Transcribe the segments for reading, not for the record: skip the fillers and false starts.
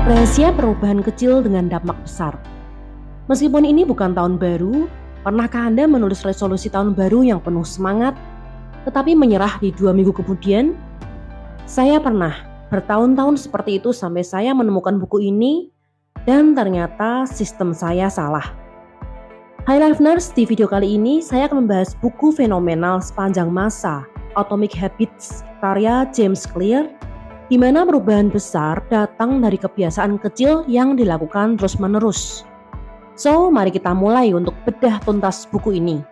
Rahasia perubahan kecil dengan dampak besar. Meskipun ini bukan tahun baru, pernahkah Anda menulis resolusi tahun baru yang penuh semangat, tetapi menyerah di 2 minggu kemudian? Saya pernah, bertahun-tahun seperti itu sampai saya menemukan buku ini, dan ternyata sistem saya salah. Hai Listeners, di video kali ini saya akan membahas buku fenomenal sepanjang masa, Atomic Habits, karya James Clear, di mana perubahan besar datang dari kebiasaan kecil yang dilakukan terus-menerus. So, mari kita mulai untuk bedah tuntas buku ini.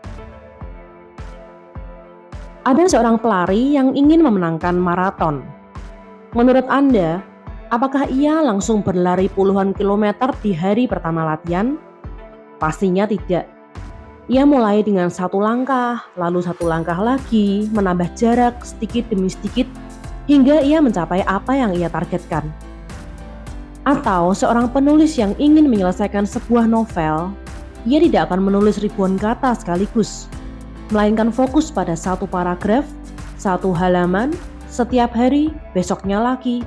Ada seorang pelari yang ingin memenangkan maraton. Menurut Anda, apakah ia langsung berlari puluhan kilometer di hari pertama latihan? Pastinya tidak. Ia mulai dengan 1 langkah, lalu 1 langkah lagi, menambah jarak sedikit demi sedikit, hingga ia mencapai apa yang ia targetkan. Atau seorang penulis yang ingin menyelesaikan sebuah novel, ia tidak akan menulis ribuan kata sekaligus, melainkan fokus pada 1 paragraf, 1 halaman, setiap hari, besoknya lagi.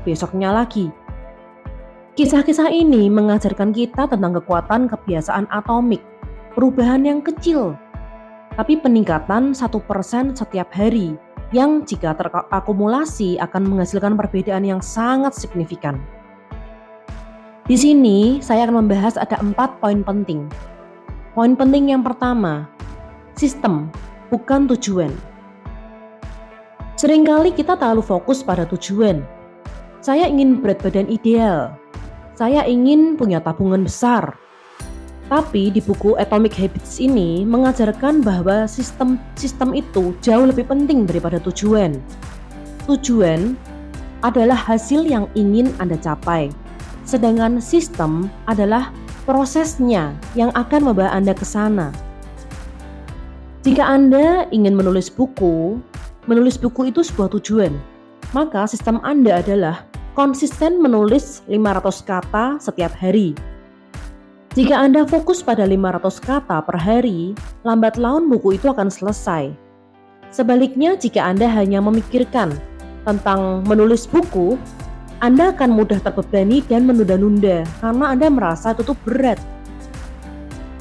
Kisah-kisah ini mengajarkan kita tentang kekuatan kebiasaan atomik, perubahan yang kecil, tapi peningkatan 1% setiap hari, yang jika terakumulasi akan menghasilkan perbedaan yang sangat signifikan. Di sini saya akan membahas ada 4 poin penting. Poin penting yang pertama, sistem, bukan tujuan. Seringkali kita terlalu fokus pada tujuan. Saya ingin berat badan ideal. Saya ingin punya tabungan besar. Tapi di buku Atomic Habits ini mengajarkan bahwa sistem itu jauh lebih penting daripada tujuan. Tujuan adalah hasil yang ingin Anda capai, sedangkan sistem adalah prosesnya yang akan membawa Anda ke sana. Jika Anda ingin menulis buku itu sebuah tujuan, maka sistem Anda adalah konsisten menulis 500 kata setiap hari. Jika Anda fokus pada 500 kata per hari, lambat laun buku itu akan selesai. Sebaliknya, jika Anda hanya memikirkan tentang menulis buku, Anda akan mudah terbebani dan menunda-nunda karena Anda merasa itu berat.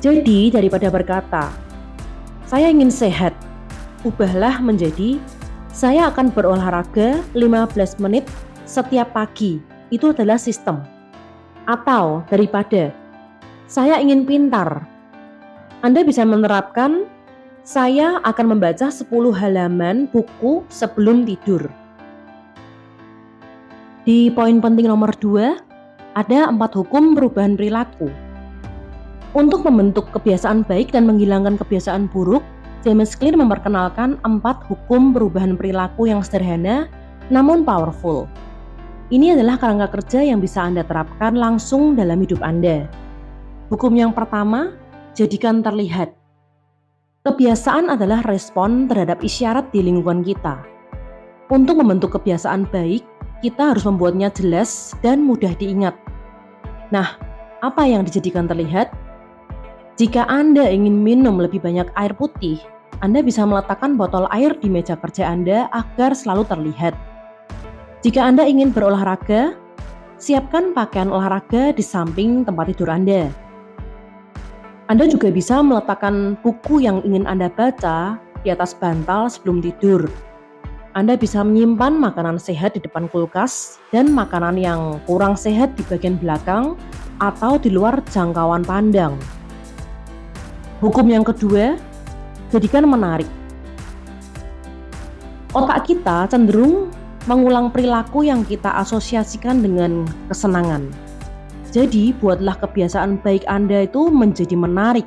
Jadi, daripada berkata, "Saya ingin sehat," ubahlah menjadi, "Saya akan berolahraga 15 menit setiap pagi." Itu adalah sistem. Atau daripada, "Saya ingin pintar," Anda bisa menerapkan, "Saya akan membaca 10 halaman buku sebelum tidur." Di poin penting nomor 2, ada 4 hukum perubahan perilaku. Untuk membentuk kebiasaan baik dan menghilangkan kebiasaan buruk, James Clear memperkenalkan 4 hukum perubahan perilaku yang sederhana namun powerful. Ini adalah kerangka kerja yang bisa Anda terapkan langsung dalam hidup Anda. Hukum yang pertama, jadikan terlihat. Kebiasaan adalah respon terhadap isyarat di lingkungan kita. Untuk membentuk kebiasaan baik, kita harus membuatnya jelas dan mudah diingat. Nah, apa yang dijadikan terlihat? Jika Anda ingin minum lebih banyak air putih, Anda bisa meletakkan botol air di meja kerja Anda agar selalu terlihat. Jika Anda ingin berolahraga, siapkan pakaian olahraga di samping tempat tidur Anda. Anda juga bisa meletakkan buku yang ingin Anda baca di atas bantal sebelum tidur. Anda bisa menyimpan makanan sehat di depan kulkas dan makanan yang kurang sehat di bagian belakang atau di luar jangkauan pandang. Hukum yang kedua, jadikan menarik. Otak kita cenderung mengulang perilaku yang kita asosiasikan dengan kesenangan. Jadi, buatlah kebiasaan baik Anda itu menjadi menarik.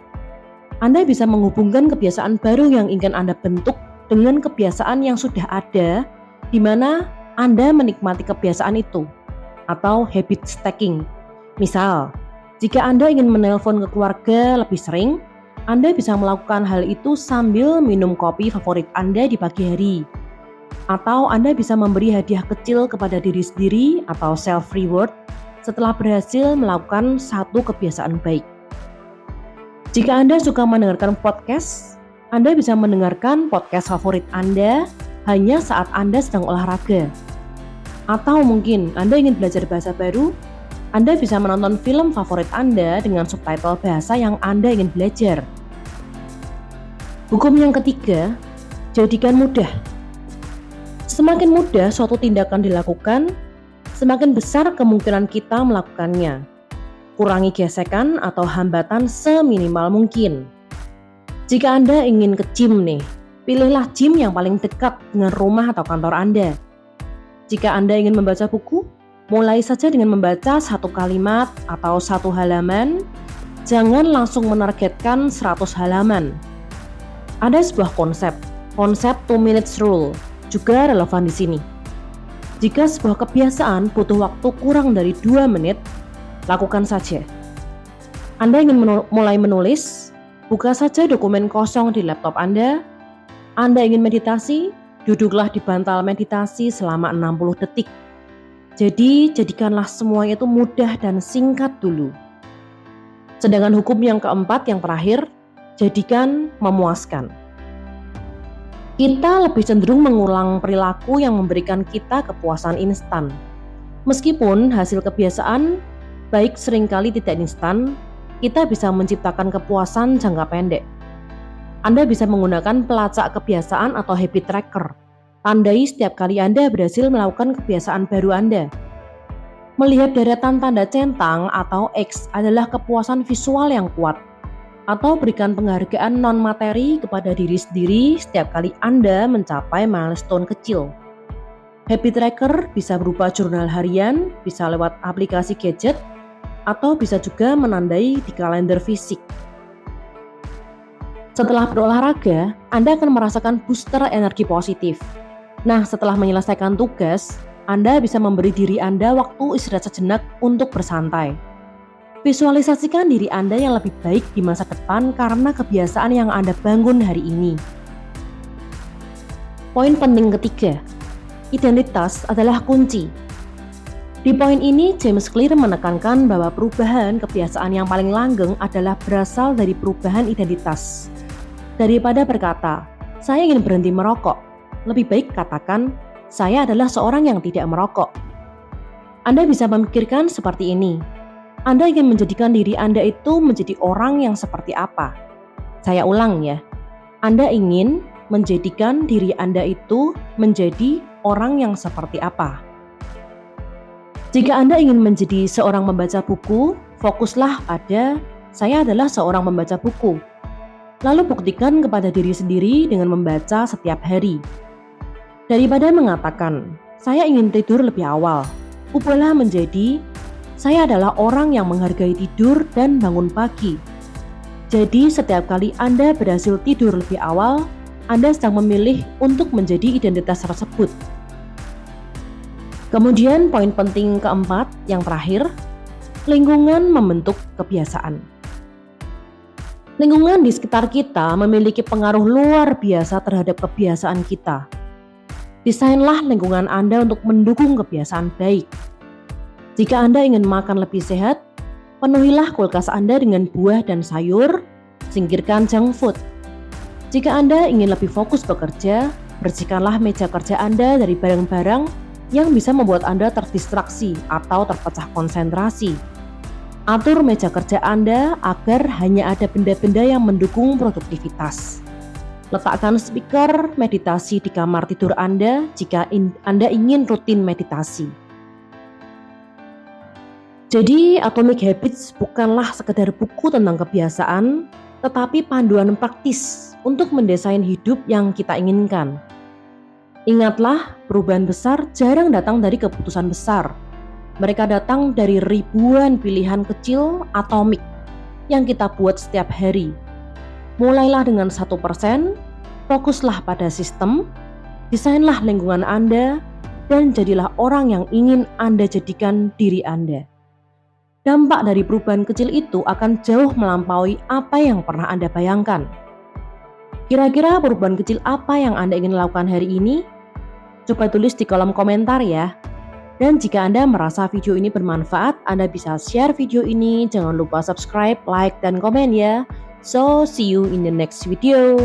Anda bisa menghubungkan kebiasaan baru yang ingin Anda bentuk dengan kebiasaan yang sudah ada, di mana Anda menikmati kebiasaan itu, atau habit stacking. Misal, jika Anda ingin menelpon ke keluarga lebih sering, Anda bisa melakukan hal itu sambil minum kopi favorit Anda di pagi hari. Atau Anda bisa memberi hadiah kecil kepada diri sendiri atau self-reward setelah berhasil melakukan 1 kebiasaan baik. Jika Anda suka mendengarkan podcast, Anda bisa mendengarkan podcast favorit Anda hanya saat Anda sedang olahraga. Atau mungkin Anda ingin belajar bahasa baru, Anda bisa menonton film favorit Anda dengan subtitle bahasa yang Anda ingin belajar. Hukum yang ketiga, jadikan mudah. Semakin mudah suatu tindakan dilakukan, semakin besar kemungkinan kita melakukannya. Kurangi gesekan atau hambatan seminimal mungkin. Jika Anda ingin ke gym nih, pilihlah gym yang paling dekat dengan rumah atau kantor Anda. Jika Anda ingin membaca buku, mulai saja dengan membaca satu kalimat atau satu halaman, jangan langsung menargetkan 100 halaman. Ada sebuah konsep 2 minutes rule, juga relevan di sini. Jika sebuah kebiasaan butuh waktu kurang dari 2 menit, lakukan saja. Anda ingin mulai menulis, buka saja dokumen kosong di laptop Anda. Anda ingin meditasi, duduklah di bantal meditasi selama 60 detik. Jadi, jadikanlah semuanya itu mudah dan singkat dulu. Sedangkan hukum yang keempat, yang terakhir, jadikan memuaskan. Kita lebih cenderung mengulang perilaku yang memberikan kita kepuasan instan. Meskipun hasil kebiasaan baik seringkali tidak instan, kita bisa menciptakan kepuasan jangka pendek. Anda bisa menggunakan pelacak kebiasaan atau habit tracker. Tandai setiap kali Anda berhasil melakukan kebiasaan baru Anda. Melihat deretan tanda centang atau X adalah kepuasan visual yang kuat. Atau berikan penghargaan non-materi kepada diri sendiri setiap kali Anda mencapai milestone kecil. Habit tracker bisa berupa jurnal harian, bisa lewat aplikasi gadget, atau bisa juga menandai di kalender fisik. Setelah berolahraga, Anda akan merasakan booster energi positif. Nah, setelah menyelesaikan tugas, Anda bisa memberi diri Anda waktu istirahat sejenak untuk bersantai. Visualisasikan diri Anda yang lebih baik di masa depan karena kebiasaan yang Anda bangun hari ini. Poin penting ketiga, identitas adalah kunci. Di poin ini, James Clear menekankan bahwa perubahan kebiasaan yang paling langgeng adalah berasal dari perubahan identitas. Daripada berkata, saya ingin berhenti merokok, lebih baik katakan, saya adalah seorang yang tidak merokok. Anda bisa memikirkan seperti ini. Anda ingin menjadikan diri Anda itu menjadi orang yang seperti apa? Saya ulang ya. Anda ingin menjadikan diri Anda itu menjadi orang yang seperti apa? Jika Anda ingin menjadi seorang pembaca buku, fokuslah pada saya adalah seorang pembaca buku. Lalu buktikan kepada diri sendiri dengan membaca setiap hari. Daripada mengatakan, saya ingin tidur lebih awal, ubahlah menjadi, saya adalah orang yang menghargai tidur dan bangun pagi. Jadi setiap kali Anda berhasil tidur lebih awal, Anda sedang memilih untuk menjadi identitas tersebut. Kemudian poin penting keempat, yang terakhir, lingkungan membentuk kebiasaan. Lingkungan di sekitar kita memiliki pengaruh luar biasa terhadap kebiasaan kita. Desainlah lingkungan Anda untuk mendukung kebiasaan baik. Jika Anda ingin makan lebih sehat, penuhilah kulkas Anda dengan buah dan sayur, singkirkan junk food. Jika Anda ingin lebih fokus bekerja, bersihkanlah meja kerja Anda dari barang-barang yang bisa membuat Anda terdistraksi atau terpecah konsentrasi. Atur meja kerja Anda agar hanya ada benda-benda yang mendukung produktivitas. Letakkan speaker meditasi di kamar tidur Anda jika Anda ingin rutin meditasi. Jadi, Atomic Habits bukanlah sekedar buku tentang kebiasaan, tetapi panduan praktis untuk mendesain hidup yang kita inginkan. Ingatlah, perubahan besar jarang datang dari keputusan besar. Mereka datang dari ribuan pilihan kecil atomik yang kita buat setiap hari. Mulailah dengan 1%, fokuslah pada sistem, desainlah lingkungan Anda, dan jadilah orang yang ingin Anda jadikan diri Anda. Dampak dari perubahan kecil itu akan jauh melampaui apa yang pernah Anda bayangkan. Kira-kira perubahan kecil apa yang Anda ingin lakukan hari ini? Coba tulis di kolom komentar ya. Dan jika Anda merasa video ini bermanfaat, Anda bisa share video ini. Jangan lupa subscribe, like, dan komen ya. So, see you in the next video.